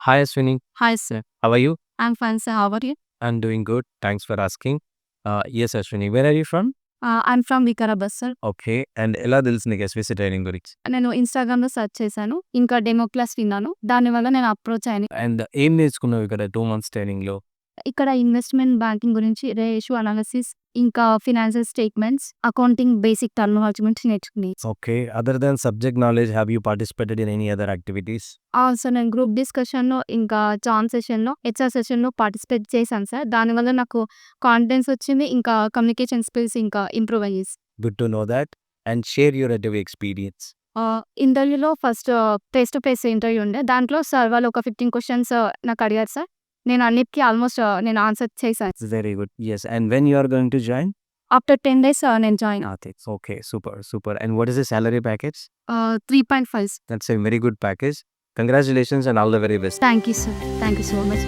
Hi, Ashwini. Hi, sir. How are you? I'm fine, sir. How are you? I'm doing good. Thanks for asking. Yes, Ashwini. Where are you from? I'm from Vikarabad, sir. Okay. And ఎలా తెలుసు నీకు SVC training గురించి? నేను ఇన్‌స్టాగ్రామ్‌లో search చేశాను. ఇంకా demo class విన్నాను. దానివల్ల నేను అప్రోచ్ అయ్యాను. అండ్ ఏం నేర్చుకున్నావు ఇక్కడ 2 మంత్స్ ట్రైనింగ్‌లో? ఇక్కడ ఇన్వెస్ట్‌మెంట్ బ్యాంకింగ్ గురించి రేషియో అనాలిసిస్, ఇంకా financial statements, accounting basic terminology గురించి నేర్చుకుని. Okay. Other than subject knowledge have you participated in any other activities? Sir నేను గ్రూప్ డిస్కషన్‌లో, ఇంకా జామ్ సెషన్‌లో, హెచ్ఆర్ సెషన్‌లో పార్టిసిపేట్ చేశాను సార్. దానివల్ల నాకు కాన్ఫిడెన్స్ వచ్చింది. ఇంకా కమ్యూనికేషన్ స్కిల్స్ ఇంకా ఇంప్రూవ్ అయ్యాయి. Good to know that. And share your interview experience. ఇంటర్వ్యూలో first face to face interview ఉండే. దాంట్లో సార్ వాళ్ళు ఒక 15 క్వెషన్స్ నాకు అడిగారు సార్. నేను అన్నిటికి ఆల్మోస్ట్ నేను ఆన్సర్ చేశాను. Very good. Yes. And when you are going to join? After 10 days నేను join. Okay. Super. Super. And what is the salary package? 3.5. That's a very good package. Congratulations and all the very best. Thank you, sir. Thank you so much.